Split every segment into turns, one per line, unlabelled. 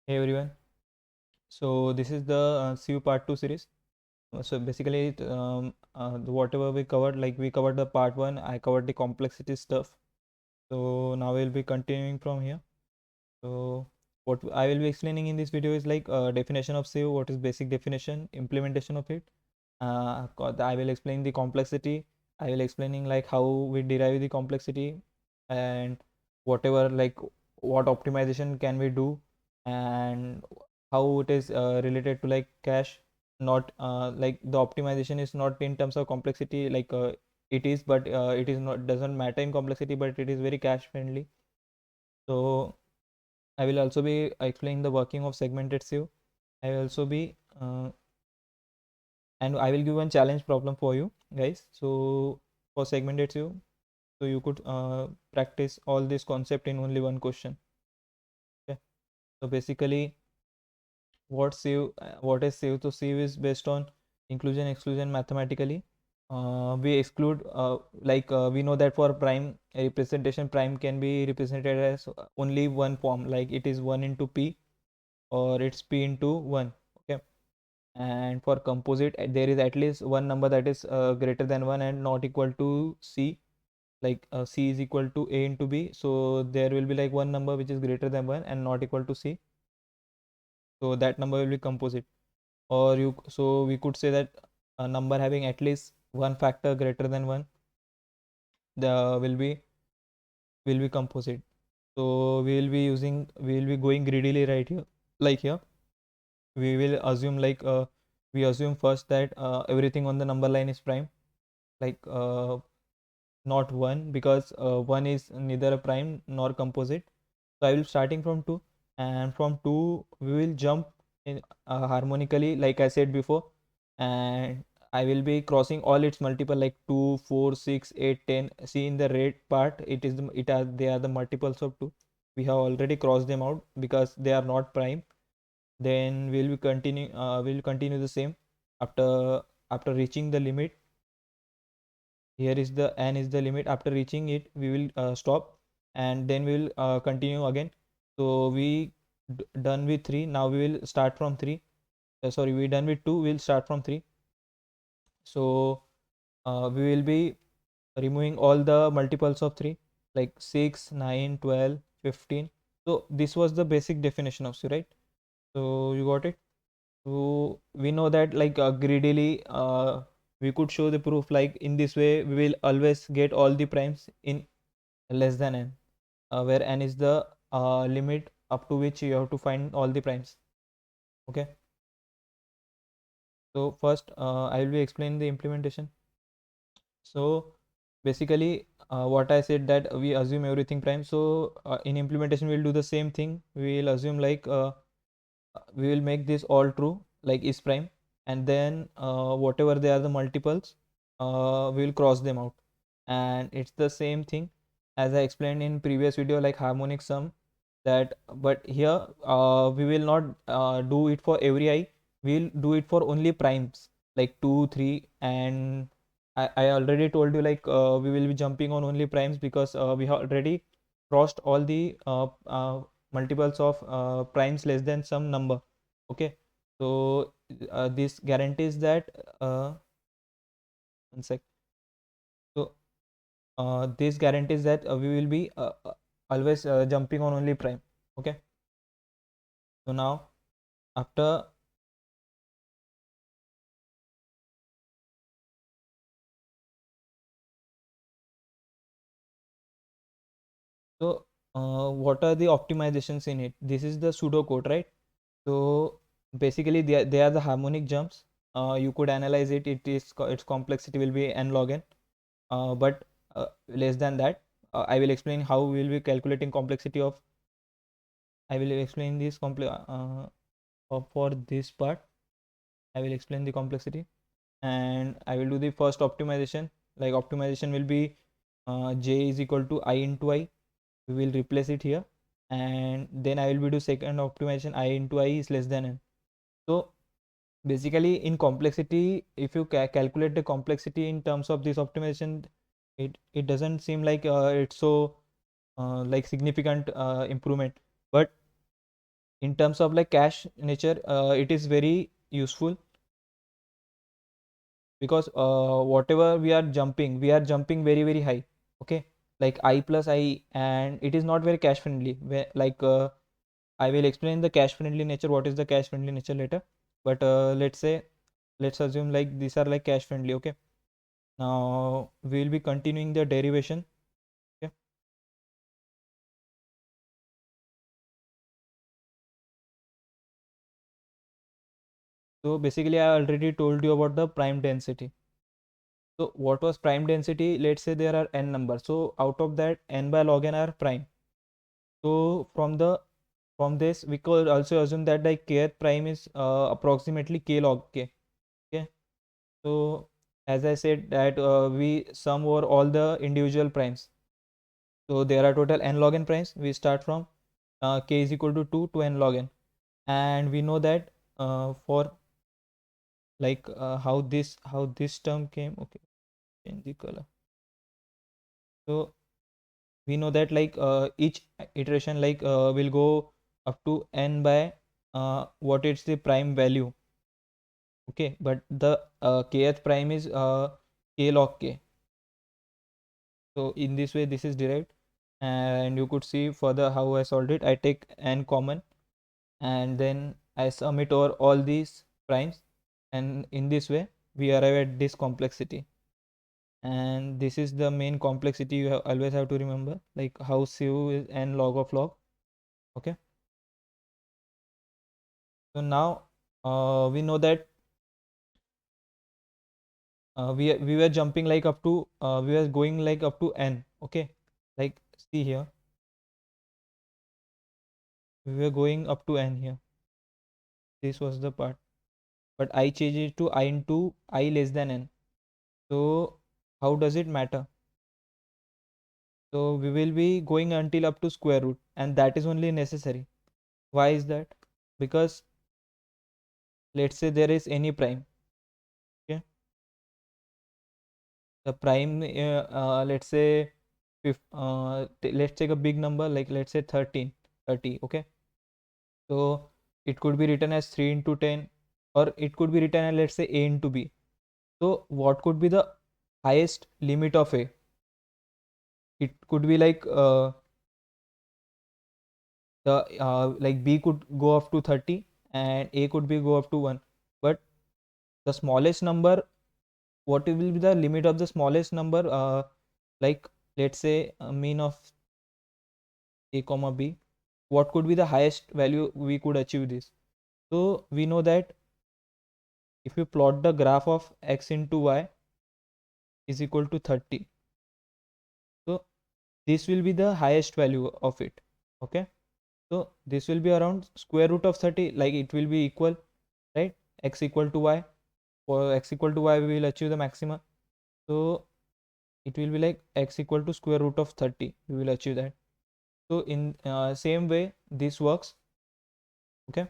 Hey everyone. So this is the Sieve part 2 series. So basically, whatever we covered, like we covered the part 1, I covered the complexity stuff. So now we'll be continuing from here. So what I will be explaining in this video is like definition of Sieve, what is basic definition, implementation of it. I will explain the complexity. I will explaining like how we derive the complexity and whatever like what optimization can we do and how it is related to like cache. Not like the optimization is not in terms of complexity like it is, but it is not doesn't matter in complexity, but it is very cache friendly. So I will also be explaining the working of segmented sieve. I will also be and I will give one challenge problem for you guys. So for segmented sieve, so you could practice all this concept in only one question. Okay. So basically, what is sieve? So sieve is based on inclusion exclusion mathematically. We exclude we know that for prime representation, prime can be represented as only one form, like it is 1 into p or it's p into 1. Okay. And for composite, there is at least one number that is greater than 1 and not equal to c, like c is equal to a into b, so there will be like one number which is greater than 1 and not equal to c, so that number will be composite. Or you, so we could say that a number having at least one factor greater than 1, the will be composite. So we will be going greedily right here, like here we will assume like we assume first that everything on the number line is prime, like not 1, because 1 is neither a prime nor composite. So I will starting from 2, and from 2 we will jump in harmonically like I said before, and I will be crossing all its multiple like 2, 4, 6, 8, 10. See in the red part, they are the multiples of 2. We have already crossed them out because they are not prime. Then we'll continue the same after reaching the limit. Here is the n is the limit. After reaching it, we will stop, and then we will continue again. So we done with 3. Now we will start from 3. Sorry, we done with 2. We'll start from 3. So we will be removing all the multiples of 3 like 6, 9, 12, 15. So this was the basic definition of C, right? So you got it. So we know that like greedily we could show the proof like in this way. We will always get all the primes in less than n, where n is the limit up to which you have to find all the primes. Okay. So first I will be explaining the implementation. So basically what I said that we assume everything prime. So in implementation we'll do the same thing. We will assume like we will make this all true like is prime, and then whatever they are the multiples, we will cross them out, and it's the same thing as I explained in previous video like harmonic sum. That but here we will not do it for every I. We'll do it for only primes like 2, 3, and I already told you like we will be jumping on only primes because we have already crossed all the multiples of primes less than some number. Okay. So this guarantees that one sec. So this guarantees that we will be always jumping on only prime. Okay. So now after so what are the optimizations in it? This is the pseudo code, right? So basically they are the harmonic jumps. You could analyze it. Its complexity will be n log n. But less than that, I will explain how we will be calculating complexity of. I will explain this for this part. I will explain the complexity, and I will do the first optimization. Like optimization will be j is equal to I into I. We will replace it here, and then I will be do second optimization. I into I is less than n. So basically in complexity, if you calculate the complexity in terms of this optimization, it doesn't seem like it's so like significant improvement, but in terms of like cash nature, it is very useful because whatever we are jumping very very high. Okay, like I plus I, and it is not very cash friendly. Like I will explain the cash friendly nature, what is the cash friendly nature later. But let's assume like these are like cash friendly. Okay, now we will be continuing the derivation. Okay, so basically I already told you about the prime density. So what was prime density? Let's say there are n numbers, so out of that n by log n are prime. So from this we could also assume that the kth prime is approximately k log k. Okay, so as I said that we sum over all the individual primes. So there are total n log n primes. We start from k is equal to 2 to n log n, and we know that for like how this term came. Okay, change the color. So we know that like each iteration like will go up to n by what is the prime value. Okay, but the kth prime is k log k. So in this way this is derived, and you could see further how I solved it. I take n common, and then I sum it over all these primes, and in this way we arrive at this complexity. And this is the main complexity you always have to remember, like how Sieve is n log of log. Okay, so now we know that we were jumping like up to we were going like up to n. Okay, like see here, we were going up to n here. This was the part, but I changed it to I into I less than n. So how does it matter? So we will be going until up to square root, and that is only necessary. Why is that? Because let's say there is any prime. Okay, the prime let's say let's take a big number, like let's say 13 30. Okay, so it could be written as 3 into 10, or it could be written as let's say a into b. So what could be the highest limit of a? It could be like the like b could go up to 30 and a could be go up to 1. But the smallest number, what will be the limit of the smallest number? Like let's say a mean of a comma b, what could be the highest value we could achieve this? So we know that if you plot the graph of x into y is equal to 30, so this will be the highest value of it. Okay, so this will be around square root of 30, like it will be equal, right? X equal to y, for x equal to y we will achieve the maxima. So it will be like x equal to square root of 30, we will achieve that. So in same way this works. Okay,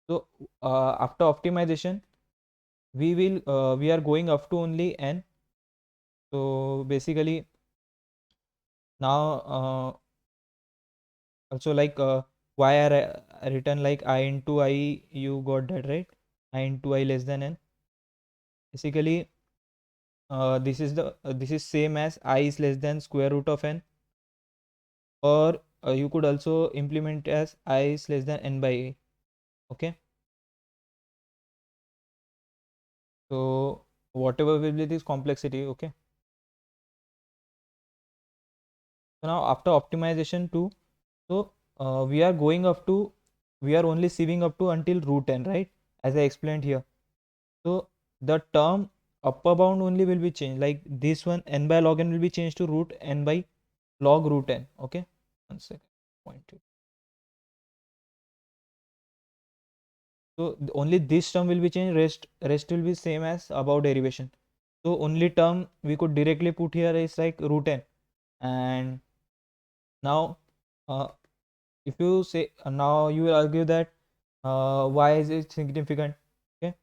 so after optimization we are going up to only n. So basically now also like y are written like I into I, you got that right? I into I less than n. Basically this is same as I is less than square root of n, or you could also implement as I is less than n by a. Okay, so whatever will be this complexity. Okay, so now after optimization too, so we are going up to, we are only sieving up to until root n, right? As I explained here. So the term upper bound only will be changed, like this one n by log n will be changed to root n by log root n. Okay, one second, point it. So only this term will be changed, rest will be same as above derivation. So only term we could directly put here is like root n. And now uh, if you say now you will argue that why is it significant? Okay,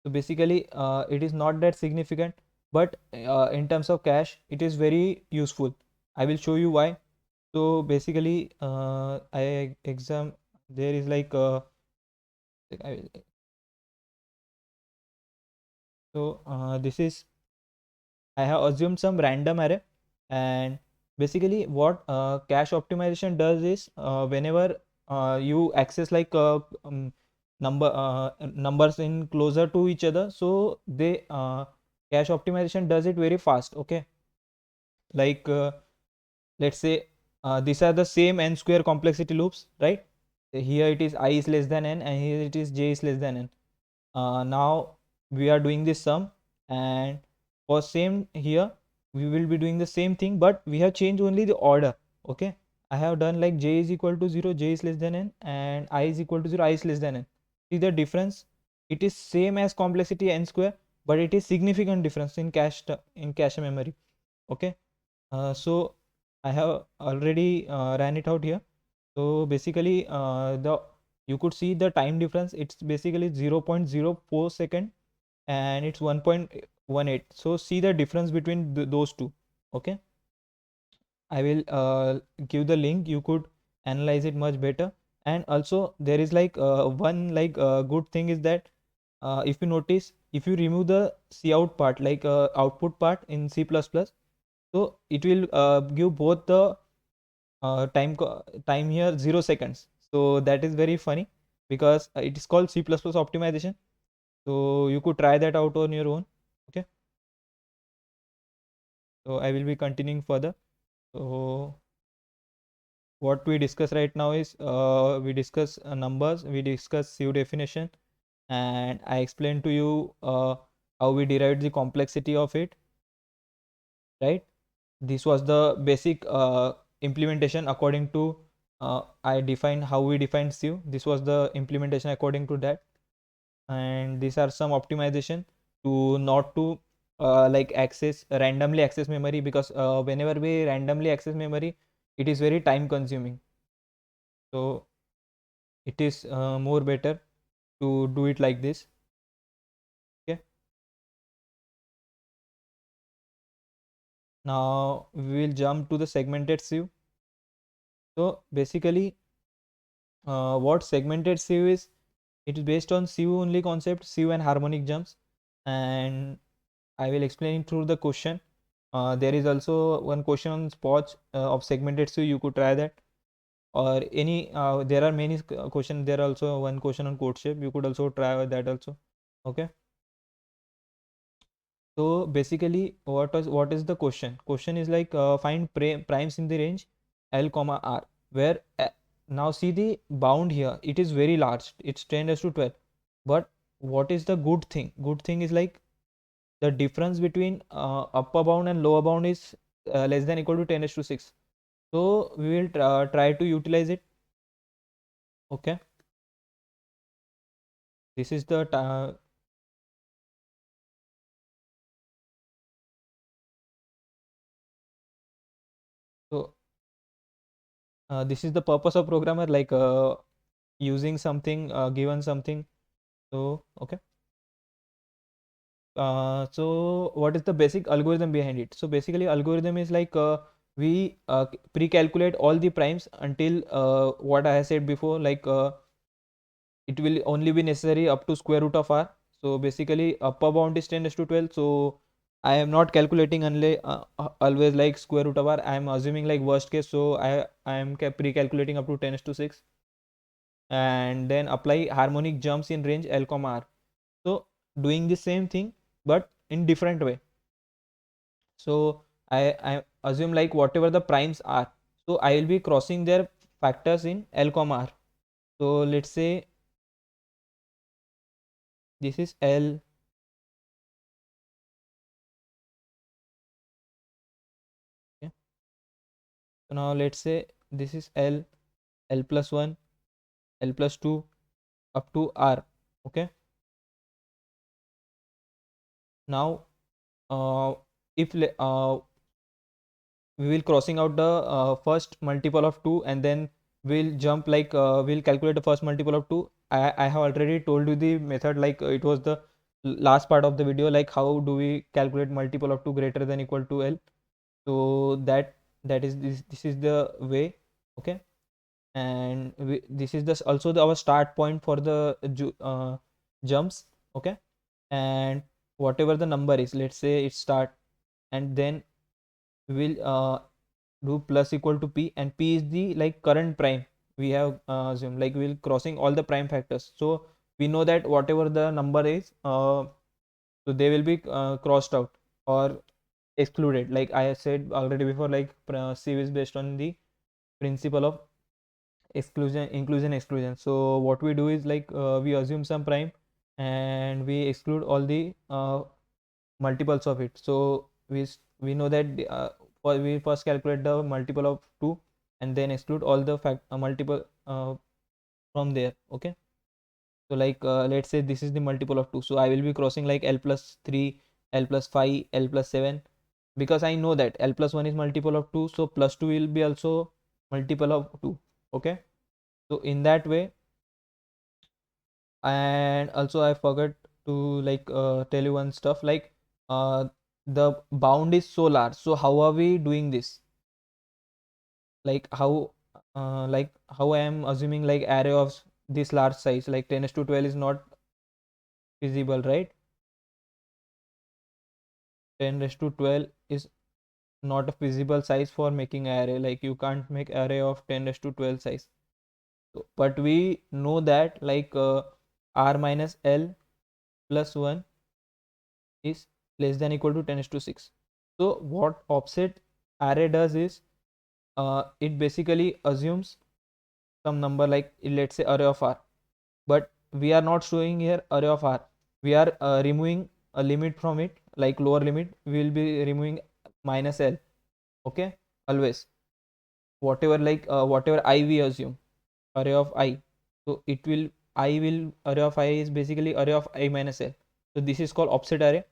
so basically it is not that significant, but in terms of cache it is very useful. I will show you why. So basically I exam there is like I will, so this is I have assumed some random array, and basically what cache optimization does is whenever you access like numbers in closer to each other, so they cache optimization does it very fast. Okay, like let's say these are the same n square complexity loops, right? Here it is I is less than n, and here it is j is less than n. Now we are doing this sum, and for same here we will be doing the same thing, but we have changed only the order. Okay, I have done like j is equal to 0, j is less than n, and I is equal to 0, I is less than n. See the difference? It is same as complexity n square, but it is significant difference in cache memory. Okay, so I have already ran it out here. So basically the you could see the time difference. It's basically 0.04 second, and it's 1.18. So see the difference between those two. Okay, I will give the link. You could analyze it much better. And also there is like one like good thing is that if you notice, if you remove the cout part, like output part in C++, so it will give both the time here 0 seconds. So that is very funny, because it is called C++ optimization. So you could try that out on your own. Okay, so I will be continuing further. So what we discuss right now is we discuss numbers, we discuss Sieve definition, and I explained to you how we derived the complexity of it, right? This was the basic implementation according to I defined how we defined Sieve. This was the implementation according to that, and these are some optimization to not to like randomly access memory, because whenever we randomly access memory, it is very time consuming. So it is more better to do it like this. Okay, now we will jump to the segmented Sieve. So basically what segmented Sieve is, it is based on Sieve only concept, Sieve and harmonic jumps, and I will explain it through the question. There is also one question on SPOJ of segmented Sieve. You could try that, or any there are many questions. There are also one question on code shape. You could also try that also. Okay, so basically what is the question? Question is like find primes in the range L comma R, where now see the bound here, it is very large, it's 10 raised to 12. But what is the good thing? Good thing is like the difference between upper bound and lower bound is less than equal to 10 raised to 6. So we will try to utilize it. Okay, this is the so this is the purpose of programmer, like using something given something. So okay, so what is the basic algorithm behind it? So basically algorithm is like we pre-calculate all the primes until what I said before, like it will only be necessary up to square root of r. So basically upper bound is 10 raised to 12, so I am not calculating unless always like square root of r. I am assuming like worst case, so I am pre-calculating up to 10 raised to 6, and then apply harmonic jumps in range L comma R. So doing the same thing but in different way. So I assume like whatever the primes are, so I will be crossing their factors in L comma R. So let's say this is L. Okay. So now let's say this is L, L plus 1, L plus 2 up to R. Okay. Now if we will crossing out the first multiple of 2, and then we'll jump like we'll calculate the first multiple of 2. I have already told you the method, like it was the last part of the video, like how do we calculate multiple of 2 greater than equal to L. So that is this is the way. Okay, and this is this also our start point for the jumps. Okay, and whatever the number is, let's say it start, and then we will do plus equal to p, and p is the like current prime we have assumed, like we'll crossing all the prime factors. So we know that whatever the number is, so they will be crossed out or excluded, like I said already before, like Sieve is based on the principle of exclusion, inclusion, exclusion. So what we do is like we assume some prime and we exclude all the multiples of it. So we know that we first calculate the multiple of 2 and then exclude all the multiple from there. Okay, so like let's say this is the multiple of 2, so I will be crossing like L plus 3, L plus 5, L plus 7, because I know that L plus 1 is multiple of 2, so plus 2 will be also multiple of 2. Okay, so in that way. And also I forgot to like tell you one stuff, like the bound is so large, so how are we doing this, like how I am assuming like array of this large size, like 10 to 12 is not feasible, right? 10 to 12 is not a feasible size for making array, like you can't make array of 10 to 12 size. So, but we know that like r minus l plus 1 is less than equal to 10 to 6. So what offset array does is it basically assumes some number, like let's say array of r, but we are not showing here array of r, we are removing a limit from it, like lower limit we will be removing minus l. Okay, always whatever like whatever I we assume array of I, so it will I will array of I is basically array of I minus l. So this is called offset array.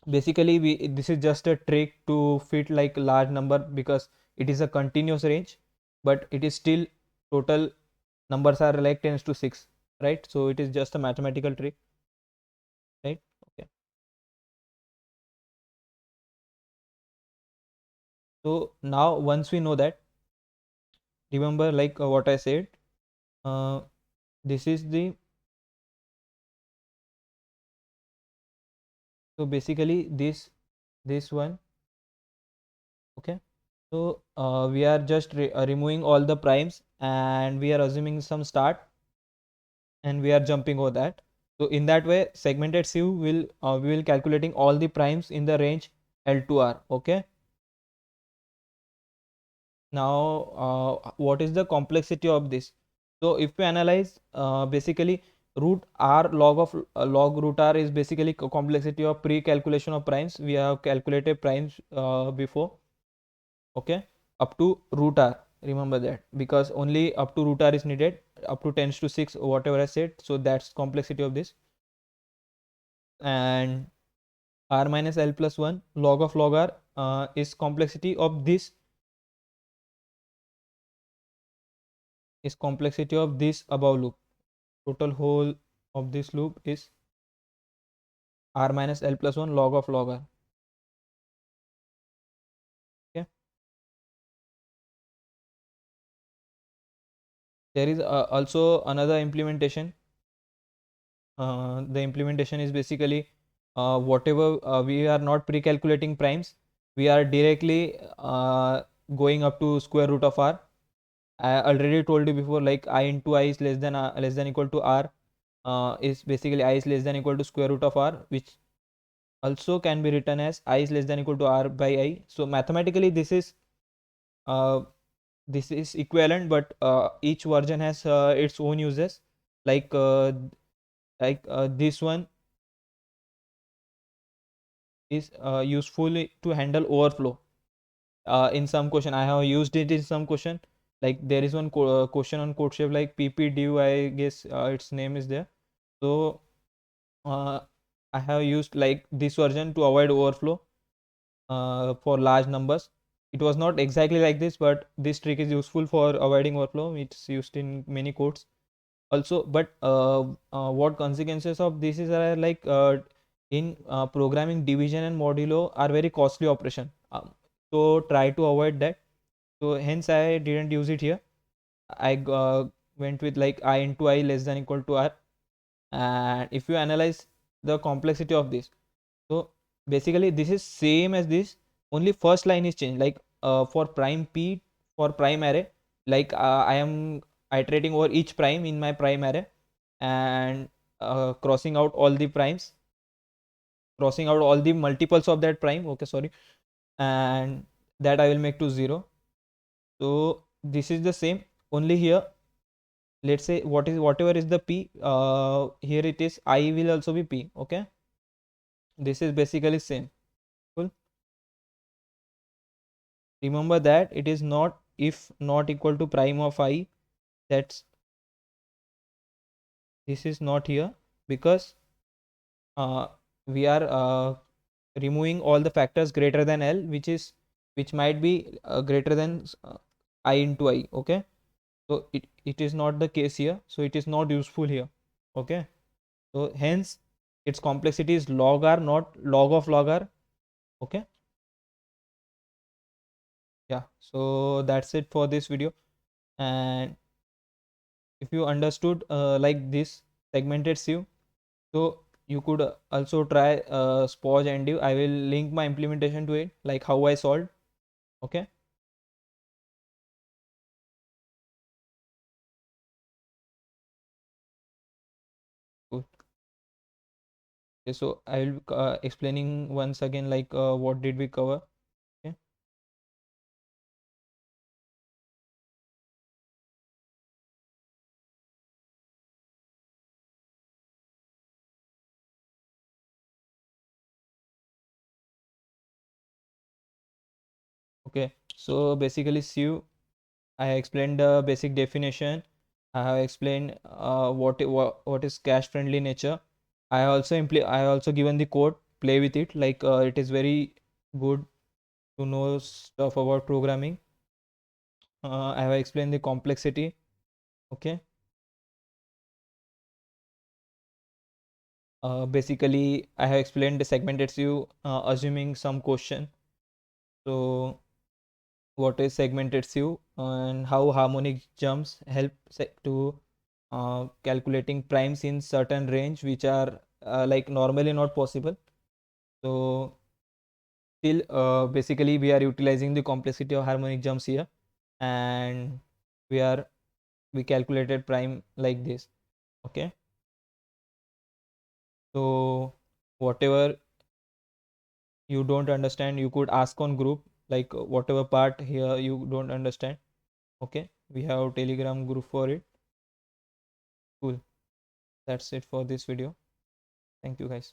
Basically this is just a trick to fit like large number, because it is a continuous range, but it is still total numbers are like 10 to 6, right? So it is just a mathematical trick, right? Okay, so now once we know that, remember like what I said, uh, this is the, so basically this one. Okay, so we are just removing all the primes and we are assuming some start and we are jumping over that. So in that way, segmented sieve will we will calculating all the primes in the range L to R. Okay, now what is the complexity of this? So if we analyze, basically root r log of log root r is basically complexity of pre-calculation of primes. We have calculated primes before. Okay, up to root r, remember that, because only up to root r is needed, up to 10 to 6 whatever I said. So that's complexity of this. And r minus l plus 1 log of log r is complexity of this, is complexity of this above loop. Total whole of this loop is r minus l plus 1 log of log r. Okay, there is also another implementation. The implementation is basically whatever we are not pre-calculating primes, we are directly going up to square root of r. I already told you before, like I into I is less than equal to r, is basically I is less than equal to square root of r, which also can be written as I is less than equal to r by I. So mathematically uh, this is equivalent, but each version has its own uses. Like this one is useful to handle overflow. In some question I have used it in some question, like there is one question on code shape like pp div, I guess its name is there. So uh, I have used like this version to avoid overflow for large numbers. It was not exactly like this, but this trick is useful for avoiding overflow. It's used in many codes. also. But what consequences of this is like in programming, division and modulo are very costly operation, so try to avoid that. So hence I didn't use it here. I went with like I into I less than equal to r. And if you analyze the complexity of this, so basically this is same as this, only first line is changed. Like for prime p, for prime array, like I am iterating over each prime in my prime array, and crossing out all the primes, crossing out all the multiples of that prime, okay, sorry, and that I will make to 0. So this is the same, only here let's say whatever is the p, here it is I will also be p, okay. This is basically same. Cool. Remember that it is not if not equal to prime of I, that's this is not here, because uh, we are removing all the factors greater than L, which might be greater than I into I, okay. So it is not the case here, so it is not useful here, okay. So hence its complexity is log r, not log of log r, okay. Yeah, so that's it for this video. And if you understood like this segmented sieve, so you could also try SPOJ NDIV. I will link my implementation to it, like how I solved, okay. Cool. Okay, so I will explaining once again, like what did we cover, okay. Okay, so basically sieve, I explained the basic definition. I have explained what is cache friendly nature. I also given the code, play with it, like it is very good to know stuff about programming. I have explained the complexity, okay. Basically I have explained the segmented view, assuming some question. So what is segmented view and how harmonic jumps help to calculating primes in certain range, which are like normally not possible. So still basically we are utilizing the complexity of harmonic jumps here, and we are we calculated prime like this, okay. So whatever you don't understand, you could ask on group, like whatever part here you don't understand, okay. We have Telegram group for it. Cool. That's it for this video. Thank you guys.